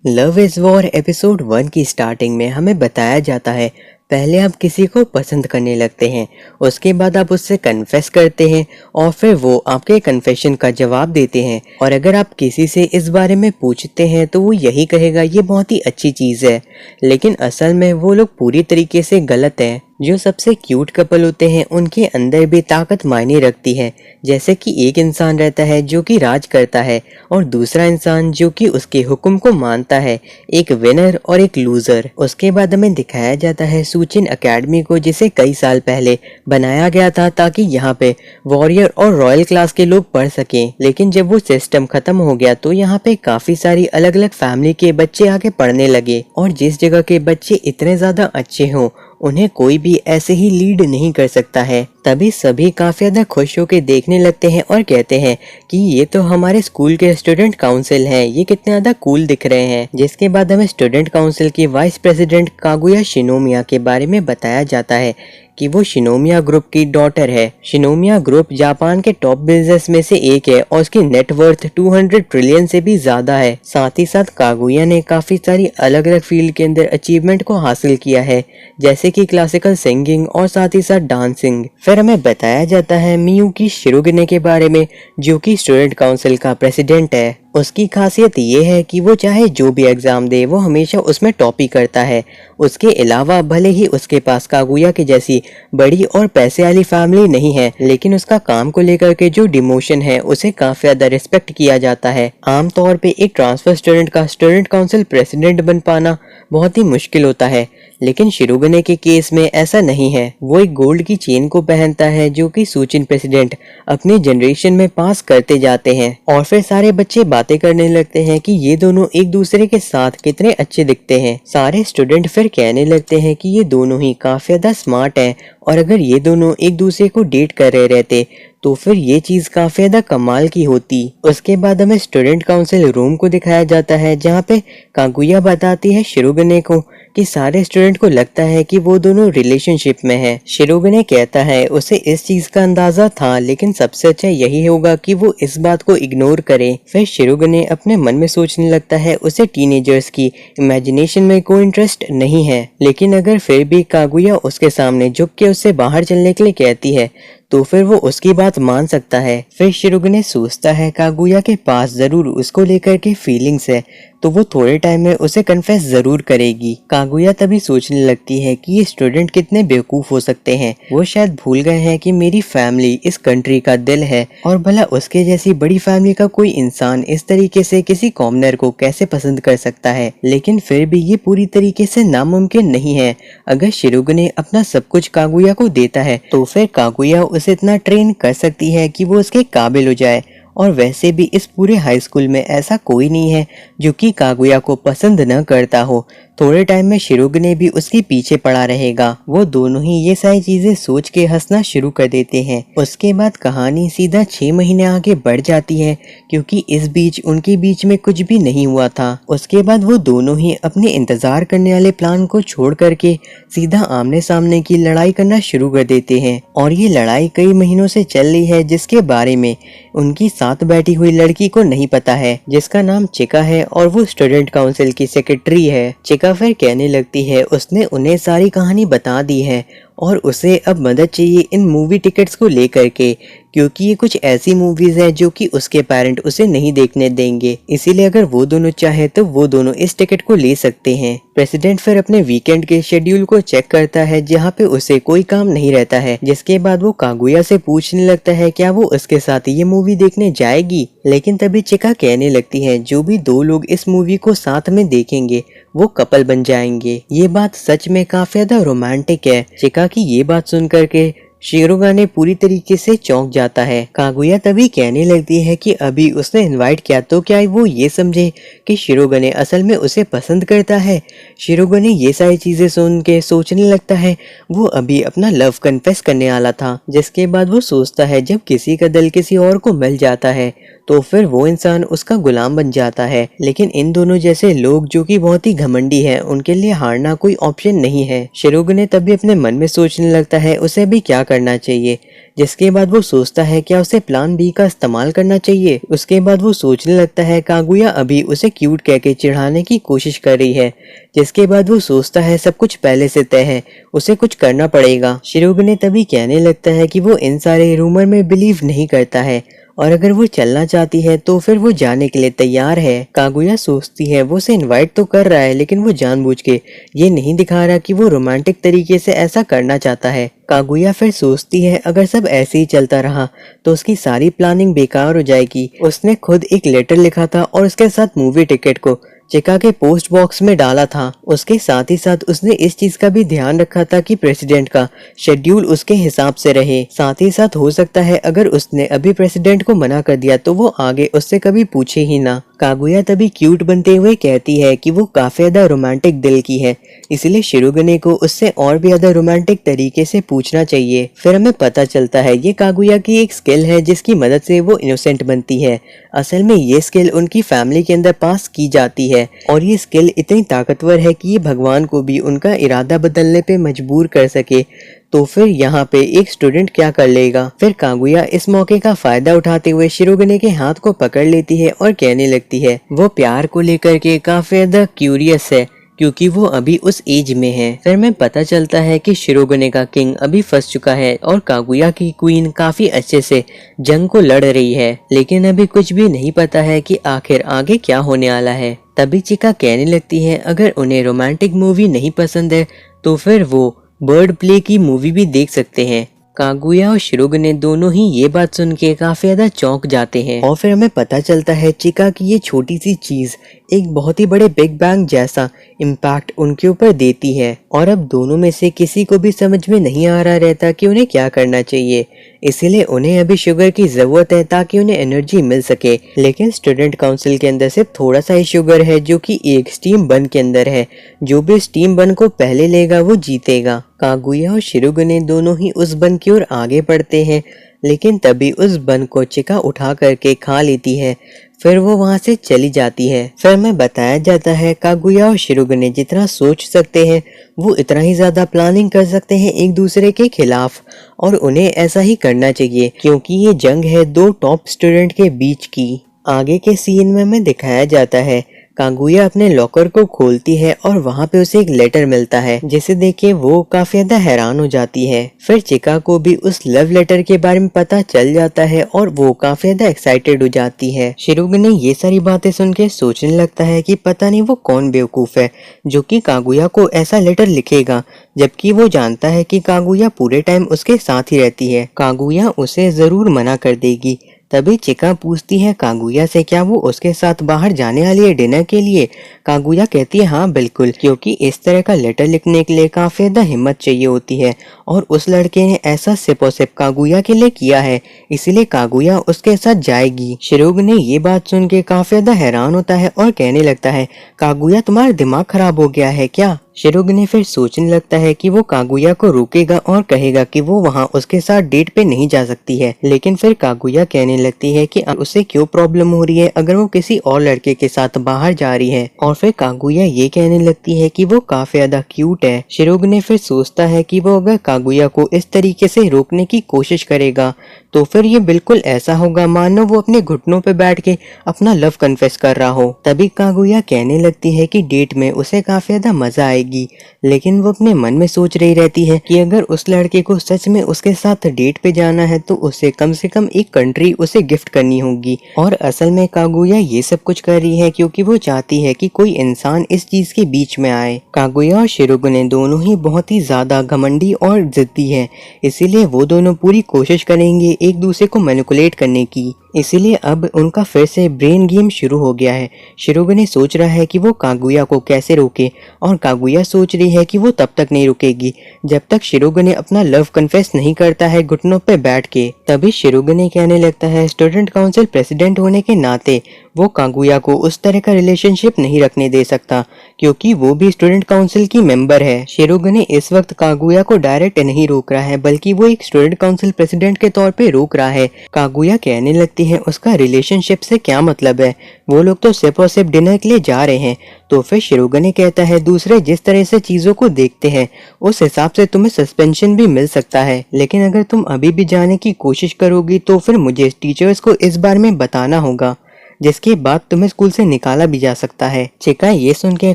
Love is war episode 1 की starting में हमें बताया जाता है, पहले आप किसी को पसंद करने लगते हैं, उसके बाद आप उससे कन्फेस करते हैं और फिर वो आपके कन्फेशन का जवाब देते हैं। और अगर आप किसी से इस बारे में पूछते हैं तो वो यही कहेगा ये बहुत ही अच्छी चीज़ है, लेकिन असल में वो लोग पूरी तरीके से गलत हैं। जो सबसे क्यूट कपल होते हैं उनके अंदर भी ताकत मायने रखती है। जैसे कि एक इंसान रहता है जो कि राज करता है और दूसरा इंसान जो कि उसके हुक्म को मानता है, एक विनर और एक लूजर। उसके बाद हमें दिखाया जाता है सुचिन एकेडमी को, जिसे कई साल पहले बनाया गया था ताकि यहाँ पे वॉरियर और रॉयल क्लास के लोग पढ़ सकें। लेकिन जब वो सिस्टम खत्म हो गया तो यहाँ पे काफी सारी अलग अलग फैमिली के बच्चे आके पढ़ने लगे, और जिस जगह के बच्चे इतने ज्यादा अच्छे हों उन्हें कोई भी ऐसे ही लीड नहीं कर सकता है। तभी सभी काफी ज्यादा खुश होकर देखने लगते हैं और कहते हैं कि ये तो हमारे स्कूल के स्टूडेंट काउंसिल हैं, ये कितने ज्यादा कूल दिख रहे हैं। जिसके बाद हमें स्टूडेंट काउंसिल की वाइस प्रेसिडेंट कागुया शिनोमिया के बारे में बताया जाता है कि वो शिनोमिया ग्रुप की डॉटर है। शिनोमिया ग्रुप जापान के टॉप बिजनेस में से एक है और उसकी नेटवर्थ 200 ट्रिलियन से भी ज्यादा है। साथ ही साथ कागुया ने काफी सारी अलग अलग फील्ड के अंदर अचीवमेंट को हासिल किया है, जैसे कि क्लासिकल सिंगिंग और साथ ही साथ डांसिंग। फिर हमें बताया जाता है मियुकी शिरोगने के बारे में, जो कि स्टूडेंट काउंसिल का प्रेसिडेंट है। उसकी खासियत ये है कि वो चाहे जो भी एग्जाम दे वो हमेशा उसमें टॉप ही करता है। उसके अलावा भले ही उसके पास कागुया की जैसी बड़ी और पैसे वाली फैमिली नहीं है, लेकिन उसका काम को लेकर के जो डिमोशन है उसे काफी ज्यादा रिस्पेक्ट किया जाता है। आमतौर पे एक ट्रांसफर स्टूडेंट का स्टूडेंट काउंसिल प्रेसिडेंट बन पाना बहुत ही मुश्किल होता है, लेकिन शिरोगने के केस में ऐसा नहीं है। वो एक गोल्ड की चेन को पहनता है जो कि सुचिन प्रेसिडेंट अपने जनरेशन में पास करते जाते हैं, और फिर सारे बच्चे बातें करने लगते हैं कि ये दोनों एक दूसरे के साथ कितने अच्छे दिखते हैं। सारे स्टूडेंट फिर कहने लगते हैं कि ये दोनों ही काफी ज्यादा स्मार्ट हैं, और अगर ये दोनों एक दूसरे को डेट कर रहे रहते तो फिर ये चीज काफी ज्यादा कमाल की होती। उसके बाद हमें स्टूडेंट काउंसिल रूम को दिखाया जाता है, जहाँ पे कागुया बताती है शिरोगने को कि सारे स्टूडेंट को लगता है कि वो दोनों रिलेशनशिप में हैं। शिरोगने कहता है उसे इस चीज का अंदाजा था, लेकिन सबसे अच्छा यही होगा कि वो इस बात को इग्नोर करे। फिर शिरोगने अपने मन में सोचने लगता है उसे टीनेजर्स की इमेजिनेशन में कोई इंटरेस्ट नहीं है, लेकिन अगर फिर भी कागुया उसके सामने झुक के उससे बाहर चलने के लिए कहती है तो फिर वो उसकी बात मान सकता है। फिर शिरोगने सोचता है कागुया के पास जरूर उसको लेकर के फीलिंग्स है, तो वो थोड़े टाइम में उसे कन्फेस जरूर करेगी। कागुया तभी सोचने लगती है कि ये स्टूडेंट कितने बेवकूफ हो सकते हैं, वो शायद भूल गए हैं कि मेरी फैमिली इस कंट्री का दिल है, और भला उसके जैसी बड़ी फैमिली का कोई इंसान इस तरीके से किसी कॉमनर को कैसे पसंद कर सकता है। लेकिन फिर भी ये पूरी तरीके से नामुमकिन नहीं है। अगर शिरोगने अपना सब कुछ कागुया को देता है तो फिर कागुया उसे इतना ट्रेन कर सकती है कि वो उसके काबिल हो जाए। और वैसे भी इस पूरे हाई स्कूल में ऐसा कोई नहीं है जो कि कागुया को पसंद न करता हो। थोड़े टाइम में शिरोगने भी उसके पीछे पड़ा रहेगा। वो दोनों ही ये सारी चीजें सोच के हंसना शुरू कर देते हैं। उसके बाद कहानी सीधा 6 महीने आगे बढ़ जाती है, क्योंकि इस बीच उनके बीच में कुछ भी नहीं हुआ था। उसके बाद वो दोनों ही अपने इंतजार करने वाले प्लान को छोड़ करके सीधा आमने सामने की लड़ाई करना शुरू कर देते हैं, और ये लड़ाई कई महीनों से चल रही है, जिसके बारे में उनकी साथ बैठी हुई लड़की को नहीं पता है, जिसका नाम चिका है और वो स्टूडेंट काउंसिल की सेक्रेटरी है। चिका फिर कहने लगती है उसने उन्हें सारी कहानी बता दी है और उसे अब मदद चाहिए इन मूवी टिकट्स को लेकर के, क्योंकि ये कुछ ऐसी मूवीज हैं जो कि उसके पेरेंट उसे नहीं देखने देंगे। इसीलिए अगर वो दोनों चाहे तो वो दोनों इस टिकट को ले सकते हैं। प्रेसिडेंट फिर अपने वीकेंड के शेड्यूल को चेक करता है, जहाँ पे उसे कोई काम नहीं रहता है। जिसके बाद वो कागुया से पूछने लगता है क्या वो उसके साथ ये मूवी देखने जाएगी, लेकिन तभी चिका कहने लगती है जो भी 2 लोग इस मूवी को साथ में देखेंगे वो कपल बन जाएंगे। ये बात सच में काफी ज्यादा रोमांटिक है। चिका की ये बात सुन करके शिरोगने पूरी तरीके से चौंक जाता है। कागुया तभी कहने लगती है कि अभी उसने इनवाइट किया तो क्या वो ये समझे कि शिरोगने असल में उसे पसंद करता है। शिरोगने ये सारी चीजें सुन के सोचने लगता है वो अभी अपना लव कन्फेस करने वाला था। जिसके बाद वो सोचता है जब किसी का दिल किसी और को मिल जाता है तो फिर वो इंसान उसका गुलाम बन जाता है। लेकिन इन दोनों जैसे लोग जो कि बहुत ही घमंडी हैं, उनके लिए हारना कोई ऑप्शन नहीं है। शिरोगने तभी अपने मन में सोचने लगता है उसे भी क्या करना चाहिए, जिसके बाद वो सोचता है क्या उसे प्लान बी का इस्तेमाल करना चाहिए। उसके बाद वो सोचने लगता है कागुया अभी उसे क्यूट कह के चिढ़ाने की कोशिश कर रही है, जिसके बाद वो सोचता है सब कुछ पहले से तय है, उसे कुछ करना पड़ेगा। शिरोगने तभी कहने लगता है कि वो इन सारे रूमर में बिलीव नहीं करता है और अगर वो चलना चाहती है तो फिर वो जाने के लिए तैयार है। कागुया सोचती है वो उसे इनवाइट तो कर रहा है लेकिन वो जानबूझ के ये नहीं दिखा रहा कि वो रोमांटिक तरीके से ऐसा करना चाहता है। कागुया फिर सोचती है अगर सब ऐसे ही चलता रहा तो उसकी सारी प्लानिंग बेकार हो जाएगी। उसने खुद एक लेटर लिखा था और उसके साथ मूवी टिकट को चिका के पोस्ट बॉक्स में डाला था। उसके साथ ही साथ उसने इस चीज का भी ध्यान रखा था कि प्रेसिडेंट का शेड्यूल उसके हिसाब से रहे। साथ ही साथ हो सकता है अगर उसने अभी प्रेसिडेंट को मना कर दिया तो वो आगे उससे कभी पूछे ही ना। कागुया तभी क्यूट बनते हुए कहती है कि वो काफी ज्यादा रोमांटिक दिल की है, इसलिए शिरोगने को उससे और भी ज्यादा रोमांटिक तरीके से पूछना चाहिए। फिर हमें पता चलता है ये कागुया की एक स्किल है जिसकी मदद से वो इनोसेंट बनती है। असल में ये स्किल उनकी फैमिली के अंदर पास की जाती है और ये स्किल इतनी ताकतवर है कि ये भगवान को भी उनका इरादा बदलने पे मजबूर कर सके। तो फिर यहाँ पे एक स्टूडेंट क्या कर लेगा। फिर कागुया इस मौके का फायदा उठाते हुए शिरोगने के हाथ को पकड़ लेती है और कहने लगती है वो प्यार को लेकर के काफी ज्यादा क्यूरियस है क्योंकि वो अभी उस एज में है। फिर में पता चलता है कि शिरोगने का किंग अभी फंस चुका है और कागुया की क्वीन काफी अच्छे से जंग को लड़ रही है, लेकिन अभी कुछ भी नहीं पता है कि आखिर आगे क्या होने वाला है। तभी चिका कहने लगती है अगर उन्हें रोमांटिक मूवी नहीं पसंद है तो फिर वो बर्ड प्ले की मूवी भी देख सकते हैं। कागुया और शिरोगने दोनों ही ये बात सुन के काफी ज्यादा चौंक जाते हैं और फिर हमें पता चलता है चिका की ये छोटी सी चीज एक बहुत ही बड़े बिग बैंग जैसा इम्पैक्ट उनके ऊपर देती है और अब दोनों में से किसी को भी समझ में नहीं आ रहा रहता कि उन्हें क्या करना चाहिए। इसीलिए उन्हें अभी शुगर की जरूरत है ताकि उन्हें एनर्जी मिल सके, लेकिन स्टूडेंट काउंसिल के अंदर सिर्फ थोड़ा सा ही शुगर है जो कि एक स्टीम बन के अंदर है। जो भी स्टीम बन को पहले लेगा वो जीतेगा। कागुया और शिरोगने दोनों ही उस बन की ओर आगे बढ़ते हैं, लेकिन तभी उस बन को चिका उठा करके खा लेती है। फिर वो वहां से चली जाती है। फिर हमें बताया जाता है कागुया और शिरोगने जितना सोच सकते हैं वो इतना ही ज्यादा प्लानिंग कर सकते हैं एक दूसरे के खिलाफ, और उन्हें ऐसा ही करना चाहिए क्योंकि ये जंग है दो टॉप स्टूडेंट के बीच की। आगे के सीन में हमें दिखाया जाता है कागुया अपने लॉकर को खोलती है और वहाँ पे उसे एक लेटर मिलता है जिसे देख के वो काफी ज्यादा हैरान हो जाती है। फिर चिका को भी उस लव लेटर के बारे में पता चल जाता है और वो काफी ज्यादा एक्साइटेड हो जाती है। शिरोगने ये सारी बातें सुन के सोचने लगता है कि पता नहीं वो कौन बेवकूफ है जो कि कागुया को ऐसा लेटर लिखेगा, जबकि वो जानता है कि कागुया पूरे टाइम उसके साथ ही रहती है। कागुया उसे जरूर मना कर देगी। तभी चिका पूछती है कागुया से क्या वो उसके साथ बाहर जाने वाली है डिनर के लिए। कागुया कहती है हाँ बिल्कुल, क्योंकि इस तरह का लेटर लिखने के लिए काफी ज्यादा हिम्मत चाहिए होती है और उस लड़के ने ऐसा सिप और सिप कागुया के लिए किया है, इसीलिए कागुया उसके साथ जाएगी। शिरोगने ये बात सुन के काफी ज्यादा हैरान होता है और कहने लगता है कागुया तुम्हारा दिमाग खराब हो गया है क्या। शिरोगने फिर सोचने लगता है कि वो कागुया को रोकेगा और कहेगा कि वो वहाँ उसके साथ डेट पे नहीं जा सकती है, लेकिन फिर कागुया कहने लगती है कि उसे क्यों प्रॉब्लम हो रही है अगर वो किसी और लड़के के साथ बाहर जा रही है, और फिर कागुया ये कहने लगती है कि वो काफी ज्यादा क्यूट है। शिरोगने फिर सोचता है कि वो अगर कागुया को इस तरीके से रोकने की कोशिश करेगा तो फिर ये बिल्कुल ऐसा होगा मानो वो अपने घुटनों पे बैठ के अपना लव कन्फेस कर रहा हो। तभी कागुया कहने लगती है कि डेट में उसे काफी ज्यादा मजा आएगी, लेकिन वो अपने मन में सोच रही रहती है कि अगर उस लड़के को सच में उसके साथ डेट पे जाना है तो उसे कम से कम एक कंट्री उसे गिफ्ट करनी होगी। और असल में कागुया ये सब कुछ कर रही है क्योंकि वो चाहती है कि कोई इंसान इस चीज के बीच में आए। कागुया और शिरोगने दोनों ही बहुत ही ज्यादा घमंडी और जिद्दी है, इसीलिए वो दोनों पूरी कोशिश करेंगे एक दूसरे को मैनिपुलेट करने की। इसीलिए अब उनका फिर से ब्रेन गेम शुरू हो गया है। शिरोगने सोच रहा है कि वो कागुया को कैसे रोके और कागुया सोच रही है कि वो तब तक नहीं रुकेगी जब तक शिरोगने अपना लव कन्फेस नहीं करता है घुटनों पे बैठ के। तभी शिरोगने कहने लगता है स्टूडेंट काउंसिल प्रेसिडेंट होने के नाते वो कागुया को उस तरह का रिलेशनशिप नहीं रखने दे सकता क्योंकि वो भी स्टूडेंट काउंसिल की मेंबर है। शिरोगने इस वक्त कागुया को डायरेक्ट नहीं रोक रहा है बल्कि वो एक स्टूडेंट काउंसिल प्रेसिडेंट के तौर पे रोक रहा है। कागुया कहने लगती है उसका रिलेशनशिप से क्या मतलब है, वो लोग तो सिर्फ और सिर्फ डिनर के लिए जा रहे हैं। तो फिर शिरोगने कहता है दूसरे जिस तरह से चीजों को देखते हैं उस हिसाब से तुम्हें सस्पेंशन भी मिल सकता है, लेकिन अगर तुम अभी भी जाने की कोशिश करोगी तो फिर मुझे टीचर्स को इस बारे में बताना होगा, जिसके बाद तुम्हें स्कूल से निकाला भी जा सकता है। चिका ये सुन के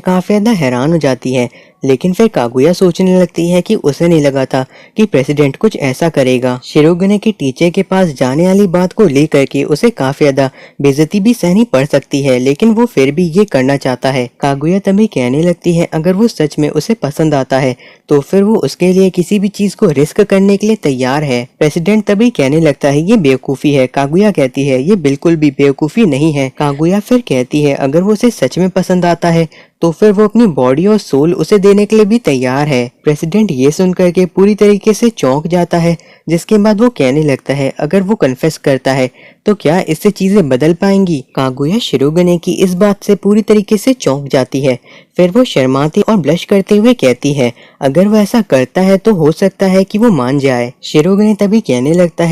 काफी ज्यादा हैरान हो जाती है, लेकिन फिर कागुया सोचने लगती है कि उसे नहीं लगा था कि प्रेसिडेंट कुछ ऐसा करेगा। शिरोगने के टीचर के पास जाने वाली बात को लेकर के उसे काफी ज्यादा बेइज्जती भी सहनी पड़ सकती है, लेकिन वो फिर भी ये करना चाहता है। कागुया तभी कहने लगती है अगर वो सच में उसे पसंद आता है तो फिर वो उसके लिए किसी भी चीज को रिस्क करने के लिए तैयार है। प्रेसिडेंट तभी कहने लगता है ये बेवकूफी है। कागुया कहती है ये बिल्कुल भी बेवकूफी नहीं है। कागुया फिर कहती है अगर वो उसे सच में पसंद आता है तो फिर वो अपनी बॉडी और सोल उसे देने के लिए भी तैयार है। प्रेसिडेंट ये सुनकर के पूरी तरीके से चौंक जाता है, जिसके बाद वो कहने लगता है अगर वो कन्फेस करता है तो क्या इससे चीजें बदल पाएंगी। कागुया शिरोगने की इस बात से पूरी तरीके से चौंक जाती है। फिर वो शर्माती और ब्लश करते हुए कहती है अगर वो ऐसा करता है तो हो सकता है कि वो मान जाए। शिरोगने तभी कहने लगता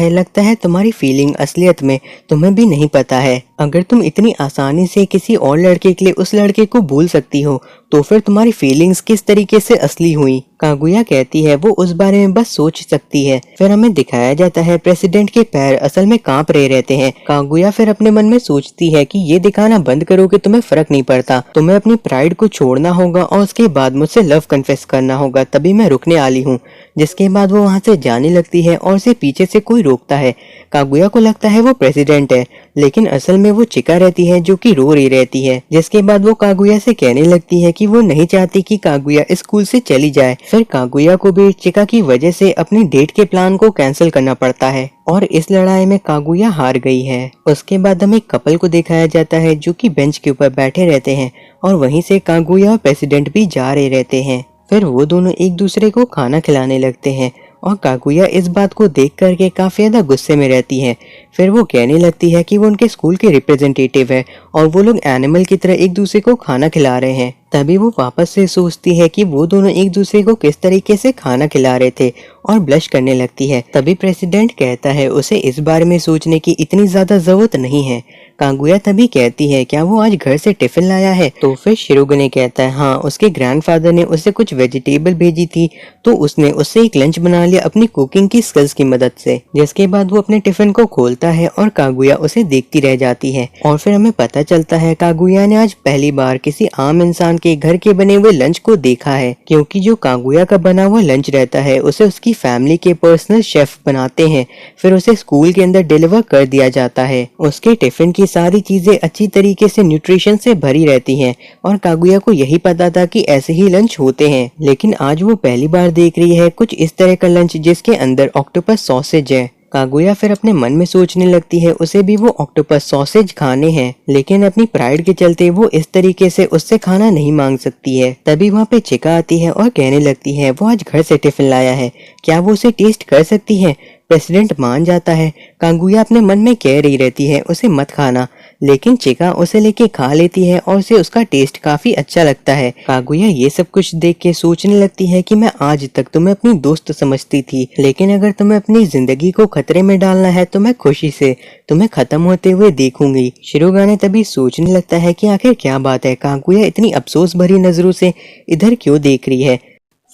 है तुम्हारी फीलिंग असलियत में तुम्हें भी नहीं पता है। अगर तुम इतनी आसानी से किसी और लड़के के लिए उस लड़के को भूल सकती हो तो फिर तुम्हारी फीलिंग्स किस तरीके से असली हुई। कागुया कहती है वो उस बारे में बस सोच सकती है। फिर हमें दिखाया जाता है प्रेसिडेंट के पैर असल में कांप रहे रहते हैं। कागुया फिर अपने मन में सोचती है कि ये दिखाना बंद करो कि तुम्हें फर्क नहीं पड़ता, तुम्हें अपनी प्राइड को छोड़ना होगा और उसके बाद मुझसे लव कन्फेस करना होगा, तभी मैं रुकने वाली हूँ। जिसके बाद वो वहाँ से जाने लगती है और उसे पीछे से कोई रोकता है। कागुया को लगता है वो प्रेसिडेंट है, लेकिन असल में वो चिका रहती है जो कि रो रही रहती है। जिसके बाद वो कागुया से कहने लगती है कि वो नहीं चाहती कि कागुया स्कूल से चली जाए। फिर कागुया को भी चिका की वजह से अपनी डेट के प्लान को कैंसिल करना पड़ता है और इस लड़ाई में कागुया हार गई है। उसके बाद हमें कपल को दिखाया जाता है जो कि बेंच के ऊपर बैठे रहते हैं और वहीं से कागुया और प्रेसिडेंट भी जा रहे रहते हैं। फिर वो दोनों एक दूसरे को खाना खिलाने लगते हैं और कागुया इस बात को देख करके काफी ज्यादा गुस्से में रहती है। फिर वो कहने लगती है कि वो उनके स्कूल के रिप्रेजेंटेटिव है और वो लोग एनिमल की तरह एक दूसरे को खाना खिला रहे हैं। तभी वो वापस से सोचती है कि वो दोनों एक दूसरे को किस तरीके से खाना खिला रहे थे और ब्लश करने लगती है। तभी प्रेसिडेंट कहता है उसे इस बारे में सोचने की इतनी ज्यादा जरूरत नहीं है। कागुया तभी कहती है क्या वो आज घर से टिफिन लाया है। तो फिर शिरोगने कहता है हाँ, उसके ग्रैंडफादर ने उसे कुछ वेजिटेबल भेजी थी तो उसने उससे एक लंच बना लिया अपनी कुकिंग की स्किल्स की मदद से। जिसके बाद वो अपने टिफिन को खोलता है और कागुया उसे देखती रह जाती है और फिर हमें पता चलता है कागुया ने आज पहली बार किसी आम इंसान के घर के बने हुए लंच को देखा है, क्योंकि जो कागुया का बना हुआ लंच रहता है उसे उसकी फैमिली के पर्सनल शेफ बनाते हैं, फिर उसे स्कूल के अंदर डिलीवर कर दिया जाता है। उसके टिफिन की सारी चीजें अच्छी तरीके से न्यूट्रिशन से भरी रहती हैं और कागुया को यही पता था कि ऐसे ही लंच होते हैं, लेकिन आज वो पहली बार देख रही है कुछ इस तरह का लंच जिसके अंदर ऑक्टोपस सॉसेज है। कागुया फिर अपने मन में सोचने लगती है उसे भी वो ऑक्टोपस सॉसेज खाने हैं, लेकिन अपनी प्राइड के चलते वो इस तरीके से उससे खाना नहीं मांग सकती है। तभी वहाँ पे चिका आती है और कहने लगती है वो आज घर से टिफिन लाया है, क्या वो उसे टेस्ट कर सकती है। प्रेसिडेंट मान जाता है। कागुया अपने मन में कह रही रहती है उसे मत खाना, लेकिन चिका उसे लेके खा लेती है और उसे उसका टेस्ट काफी अच्छा लगता है। कागुया ये सब कुछ देख के सोचने लगती है कि मैं आज तक तुम्हें अपनी दोस्त समझती थी, लेकिन अगर तुम्हें अपनी जिंदगी को खतरे में डालना है तो मैं खुशी से तुम्हें खत्म होते हुए देखूंगी। शिरोगाने तभी सोचने लगता है कि आखिर क्या बात है, कागुया इतनी अफसोस भरी नजरों से इधर क्यों देख रही है।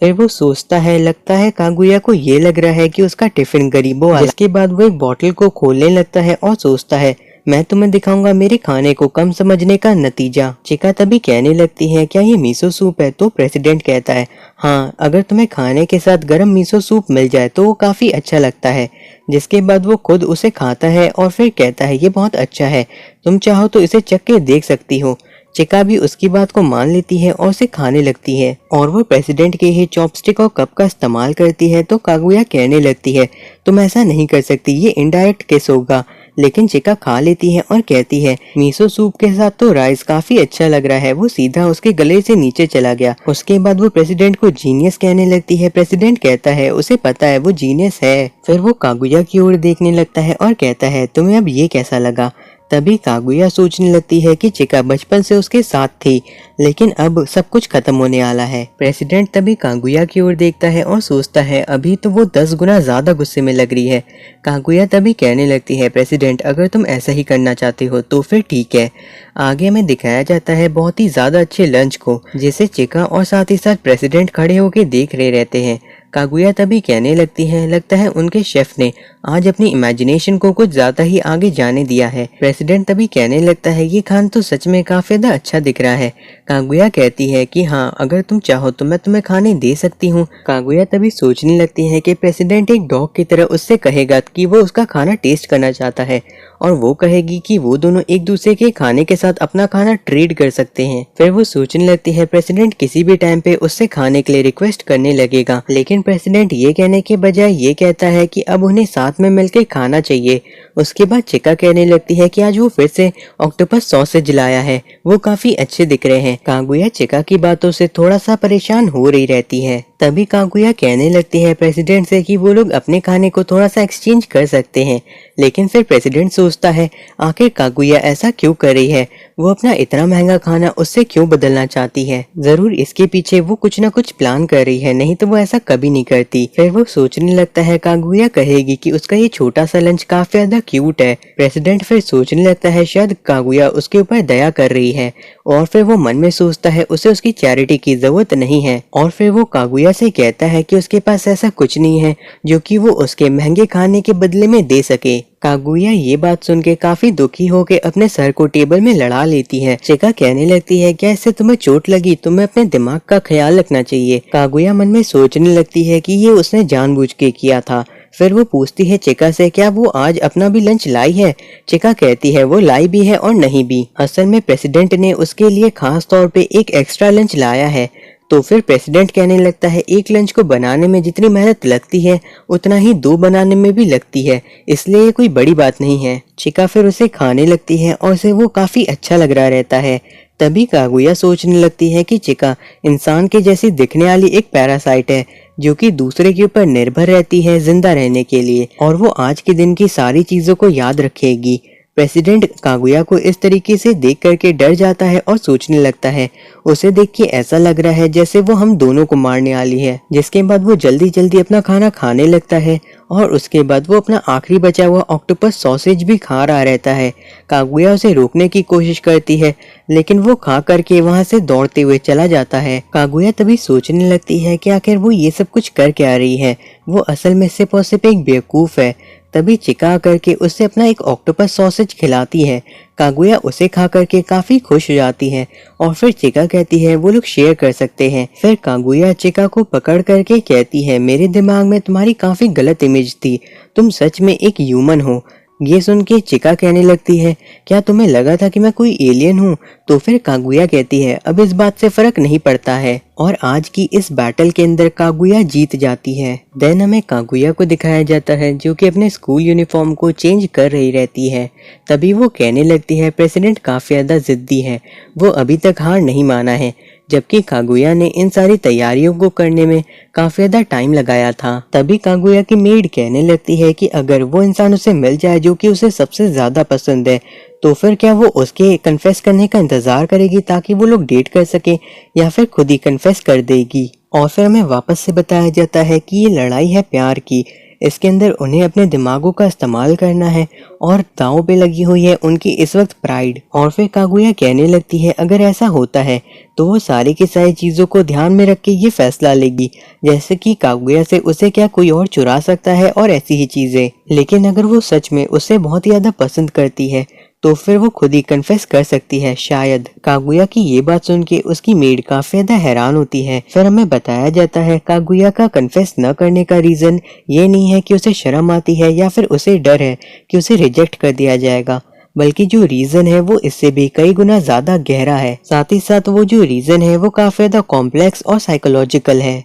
फिर वो सोचता है, लगता है कागुया को ये लग रहा है कि उसका टिफिन गरीबों वाला। इसके बाद वो एक बॉटल को खोलने लगता है और सोचता है मैं तुम्हें दिखाऊंगा मेरे खाने को कम समझने का नतीजा। चिका तभी कहने लगती है क्या ये मीसो सूप है। तो प्रेसिडेंट कहता है हाँ, अगर तुम्हें खाने के साथ गरम मीसो सूप मिल जाए तो वो काफी अच्छा लगता है। जिसके बाद वो खुद उसे खाता है और फिर कहता है ये बहुत अच्छा है, तुम चाहो तो इसे चख के देख सकती हो। चिका भी उसकी बात को मान लेती है और उसे खाने लगती है और वो प्रेसिडेंट के ही चॉपस्टिक और कप का इस्तेमाल करती है। तो कागुया कहने लगती है तुम ऐसा नहीं कर सकती, ये इनडायरेक्ट किस होगा। लेकिन चिका खा लेती है और कहती है मीसो सूप के साथ तो राइस काफी अच्छा लग रहा है। वो सीधा उसके गले से नीचे चला गया। उसके बाद वो प्रेसिडेंट को जीनियस कहने लगती है। प्रेसिडेंट कहता है उसे पता है वो जीनियस है। फिर वो कागुया की ओर देखने लगता है और कहता है तुम्हें अब ये कैसा लगा। तभी कागुया सोचने लगती है कि चिका बचपन से उसके साथ थी, लेकिन अब सब कुछ खत्म होने वाला है। प्रेसिडेंट तभी कागुया की ओर देखता है और सोचता है अभी तो वो 10 गुना ज्यादा गुस्से में लग रही है। कागुया तभी कहने लगती है, प्रेसिडेंट अगर तुम ऐसा ही करना चाहते हो तो फिर ठीक है। आगे हमें दिखाया जाता है बहुत ही ज्यादा अच्छे लंच को, जिसे चिका और साथ ही साथ प्रेसिडेंट खड़े होकर देख रहे रहते हैं। कागुया तभी कहने लगती है, लगता है उनके शेफ ने आज अपनी इमेजिनेशन को कुछ ज्यादा ही आगे जाने दिया है। प्रेसिडेंट तभी कहने लगता है, ये खान तो सच में काफी ज्यादा अच्छा दिख रहा है। कागुया कहती है कि हाँ, अगर तुम चाहो तो मैं तुम्हें खाने दे सकती हूँ। कागुया तभी सोचने लगती है कि प्रेसिडेंट एक डॉग की तरह उससे कहेगा कि वो उसका खाना टेस्ट करना चाहता है, और वो कहेगी कि वो दोनों एक दूसरे के खाने के साथ अपना खाना ट्रेड कर सकते हैं। फिर वो सोचने लगती है प्रेसिडेंट किसी भी टाइम पे उससे खाने के लिए रिक्वेस्ट करने लगेगा, लेकिन प्रेसिडेंट ये कहने के बजाय ये कहता है कि अब उन्हें साथ में मिलकर खाना चाहिए। उसके बाद चिका कहने लगती है कि आज वो फिर से ऑक्टोपस सॉसेज लाया है, वो काफी अच्छे दिख रहे हैं। कागुया चिका की बातों से थोड़ा सा परेशान हो रही रहती है। तभी कागुया कहने लगती है प्रेसिडेंट से कि वो लोग अपने खाने को थोड़ा सा एक्सचेंज कर सकते हैं, लेकिन फिर प्रेसिडेंट सोचता है आखिर कागुया ऐसा क्यों कर रही है, वो अपना इतना महंगा खाना उससे क्यों बदलना चाहती है। जरूर इसके पीछे वो कुछ न कुछ प्लान कर रही है, नहीं तो वो ऐसा कभी नहीं करती। फिर वो सोचने लगता है कागुया कहेगी कि उसका ये छोटा सा लंच काफी ज्यादा क्यूट है। प्रेसिडेंट फिर सोचने लगता है शायद कागुया उसके ऊपर दया कर रही है, और फिर वो मन में सोचता है उसे उसकी चैरिटी की जरूरत नहीं है। और फिर वो कागुया से कहता है कि उसके पास ऐसा कुछ नहीं है जो कि वो उसके महंगे खाने के बदले में दे सके। कागुया ये बात सुन के काफी दुखी होकर अपने सर को टेबल में लड़ा लेती है। चिका कहने लगती है, क्या इससे तुम्हें चोट लगी? तुम्हें अपने दिमाग का ख्याल रखना चाहिए। कागुया मन में सोचने लगती है कि ये उसने जानबूझ के किया था। फिर वो पूछती है चिका से, क्या वो आज अपना भी लंच लाई है? चिका कहती है वो लाई भी है और नहीं भी। असल में प्रेसिडेंट ने उसके लिए खास तौर पे एक एक्स्ट्रा लंच लाया है। तो फिर प्रेसिडेंट कहने लगता है एक लंच को बनाने में जितनी मेहनत लगती है उतना ही दो बनाने में भी लगती है, इसलिए ये कोई बड़ी बात नहीं है। चिका फिर उसे खाने लगती है और उसे वो काफी अच्छा लग रहा रहता है। तभी कागुया सोचने लगती है कि चिका इंसान के जैसी दिखने वाली एक पैरासाइट है जो कि दूसरे के ऊपर निर्भर रहती है जिंदा रहने के लिए, और वो आज के दिन की सारी चीजों को याद रखेगी। प्रेसिडेंट कागुया को इस तरीके से देख करके डर जाता है और सोचने लगता है, उसे देख के ऐसा लग रहा है जैसे वो हम दोनों को मारने वाली है। जिसके बाद वो जल्दी जल्दी अपना खाना खाने लगता है, और उसके बाद वो अपना आखिरी बचा हुआ ऑक्टोपस सॉसेज भी खा रहा रहता है। कागुया उसे रोकने की कोशिश करती है, लेकिन वो खा करके वहाँ से दौड़ते हुए चला जाता है। कागुया तभी सोचने लगती है कि आखिर वो ये सब कुछ कर क्या रही है, वो असल में सिर्फ और सिर्फ एक बेवकूफ है। तभी चिका करके उससे अपना एक ऑक्टोपस सॉसेज खिलाती है। कागुया उसे खा करके काफी खुश हो जाती है, और फिर चिका कहती है वो लोग शेयर कर सकते हैं। फिर कागुया चिका को पकड़ करके कहती है, मेरे दिमाग में तुम्हारी काफी गलत इमेज थी, तुम सच में एक ह्यूमन हो। ये सुन के चिका कहने लगती है, क्या तुम्हें लगा था कि मैं कोई एलियन हूँ? तो फिर कागुया कहती है, अब इस बात से फर्क नहीं पड़ता है। और आज की इस बैटल के अंदर कागुया जीत जाती है। देन हमें कागुया को दिखाया जाता है जो कि अपने स्कूल यूनिफॉर्म को चेंज कर रही रहती है। तभी वो कहने लगती है प्रेसिडेंट काफी ज्यादा जिद्दी है, वो अभी तक हार नहीं माना है, जबकि कागुया ने इन सारी तैयारियों को करने में काफी ज्यादा टाइम लगाया था। तभी कागुया की मेड कहने लगती है कि अगर वो इंसान उसे मिल जाए जो कि उसे सबसे ज्यादा पसंद है, तो फिर क्या वो उसके कन्फेस करने का इंतजार करेगी ताकि वो लोग डेट कर सके, या फिर खुद ही कन्फेस कर देगी। और फिर हमें वापस से बताया जाता है कि ये लड़ाई है प्यार की, इसके अंदर उन्हें अपने दिमागों का इस्तेमाल करना है, और दांव पे लगी हुई है उनकी इस वक्त प्राइड। और फिर कागुया कहने लगती है अगर ऐसा होता है तो वो सारी की सारी चीजों को ध्यान में रख के ये फैसला लेगी, जैसे कि कागुया से उसे क्या कोई और चुरा सकता है और ऐसी ही चीजें। लेकिन अगर वो सच में उसे बहुत ही ज्यादा पसंद करती है तो फिर वो खुद ही कन्फेस कर सकती है शायद। कागुया की ये बात सुन के उसकी मेड काफी ज्यादा हैरान होती है। फिर हमें बताया जाता है कागुया का कन्फेस न करने का रीजन ये नहीं है कि उसे शर्म आती है या फिर उसे डर है कि उसे रिजेक्ट कर दिया जाएगा, बल्कि जो रीजन है वो इससे भी कई गुना ज्यादा गहरा है। साथ ही साथ वो जो रीजन है वो काफी ज्यादा कॉम्प्लेक्स और साइकोलॉजिकल है।